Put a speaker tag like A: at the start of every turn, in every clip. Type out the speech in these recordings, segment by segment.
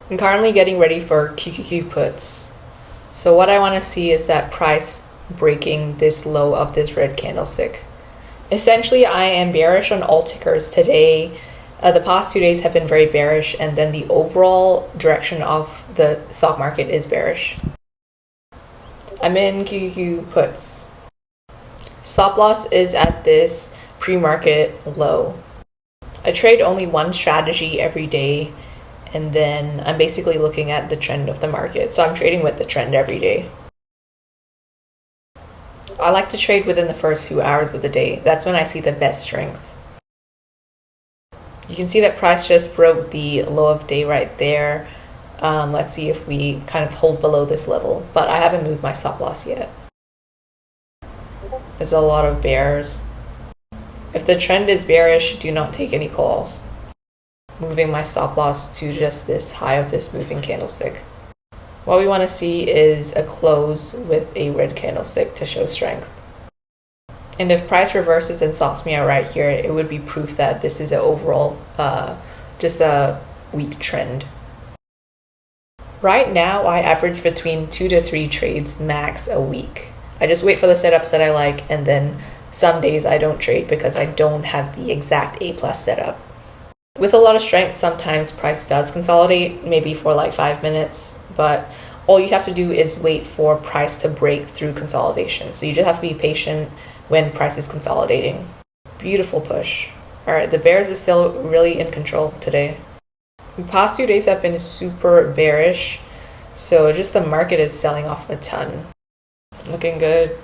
A: I'm currently getting ready for QQQ puts. So what I want to see is that price breaking this low of this red candlestick. Essentially, I am bearish on all tickers today. The past 2 days have been very bearish, and then the overall direction of the stock market is bearish. I'm in QQQ puts. Stop loss is at this pre-market low. I trade only one strategy every day, and then I'm basically looking at the trend of the market. So I'm trading with the trend every day. I like to trade within the first 2 hours of the day. That's when I see the best strength. You can see that price just broke the low of day right there. Let's see if we kind of hold below this level, but I haven't moved my stop loss yet. There's a lot of bears. If the trend is bearish, do not take any calls. Moving my stop loss to just this high of this moving candlestick. What we want to see is a close with a red candlestick to show strength. And if price reverses and stops me out right here, it would be proof that this is an overall just a weak trend. Right now, I average between 2 to 3 trades max a week. I just wait for the setups that I like, and then some days I don't trade because I don't have the exact A+ setup. With a lot of strength, sometimes price does consolidate, maybe for like 5 minutes, but all you have to do is wait for price to break through consolidation. So you just have to be patient when price is consolidating. Beautiful push. All right, the bears are still really in control today. The past 2 days have been super bearish, so just the market is selling off a ton. Looking good.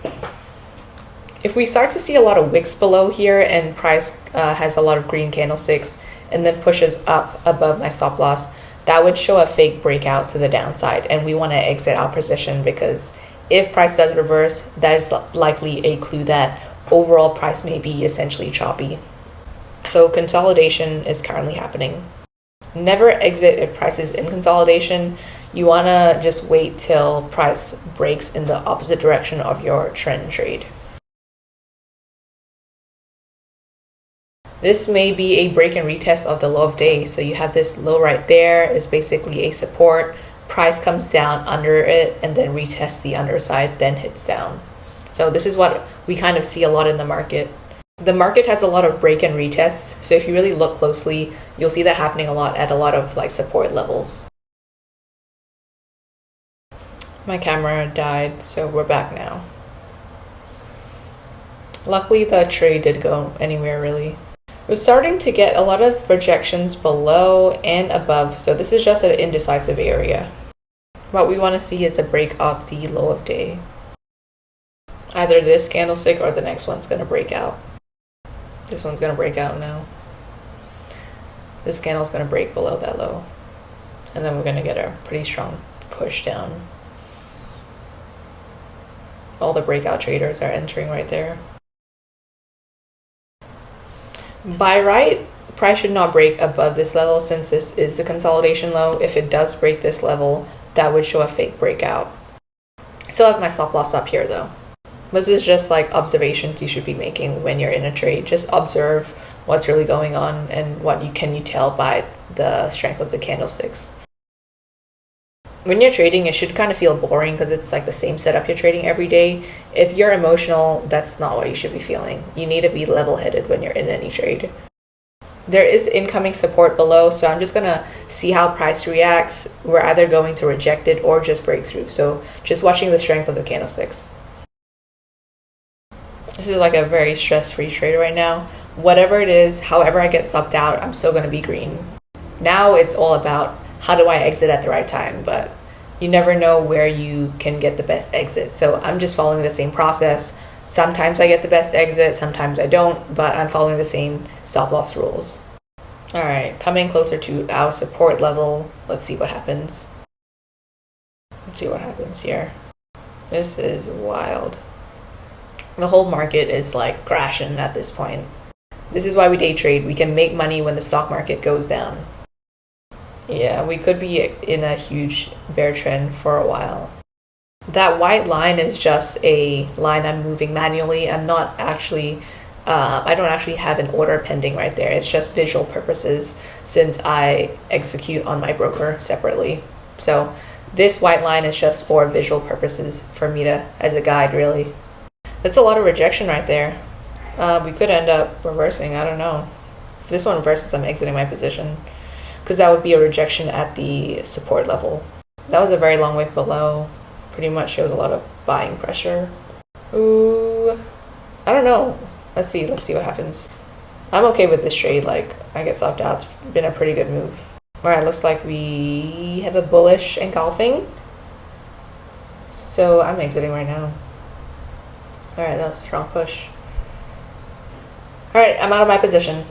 A: If we start to see a lot of wicks below here and price has a lot of green candlesticks and then pushes up above my stop loss, that would show a fake breakout to the downside, and we want to exit our position because if price does reverse, that is likely a clue that overall price may be essentially choppy. So consolidation is currently happening. Never exit if price is in consolidation. You want to just wait till price breaks in the opposite direction of your trend trade. This may be a break and retest of the low of day. So you have this low right there is basically a support. Price comes down under it and then retests the underside, then hits down. So this is what we kind of see a lot in the market. The market has a lot of break and retests. So if you really look closely, you'll see that happening a lot at a lot of like support levels. My camera died, so we're back now. Luckily, the trade did go anywhere really. We're starting to get a lot of rejections below and above, so this is just an indecisive area. What we want to see is a break of the low of day. Either this candlestick or the next one's going to break out. This one's going to break out now. This candle's going to break below that low. And then we're going to get a pretty strong push down. All the breakout traders are entering right there. By right, price should not break above this level since this is the consolidation low. If it does break this level, that would show a fake breakout. I still have my stop loss up here though. This is just like observations you should be making when you're in a trade. Just observe what's really going on and what you tell by the strength of the candlesticks. When you're trading, it should kind of feel boring because it's like the same setup you're trading every day. If you're emotional, that's not what you should be feeling. You need to be level-headed when you're in any trade. There is incoming support below, so I'm just going to see how price reacts. We're either going to reject it or just break through. So just watching the strength of the candlesticks. This is like a very stress-free trade right now. Whatever it is, however I get subbed out, I'm still going to be green. Now it's all about how do I exit at the right time, but you never know where you can get the best exit. So I'm just following the same process. Sometimes I get the best exit, sometimes I don't, but I'm following the same stop loss rules. All right, coming closer to our support level. Let's see what happens. Let's see what happens here. This is wild. The whole market is like crashing at this point. This is why we day trade. We can make money when the stock market goes down. Yeah, we could be in a huge bear trend for a while. That white line is just a line I'm moving manually. I'm not actually I don't actually have an order pending right there. It's just visual purposes since I execute on my broker separately. So this white line is just for visual purposes for me to, as a guide, really. That's a lot of rejection right there. We could end up reversing. I don't know. If this one reverses, I'm exiting my position because that would be a rejection at the support level. That was a very long wick below. Pretty much shows a lot of buying pressure. Ooh, I don't know. Let's see what happens. I'm okay with this trade. Like, I get stopped out. It's been a pretty good move. All right, looks like we have a bullish engulfing. So I'm exiting right now. All right, that was a strong push. All right, I'm out of my position.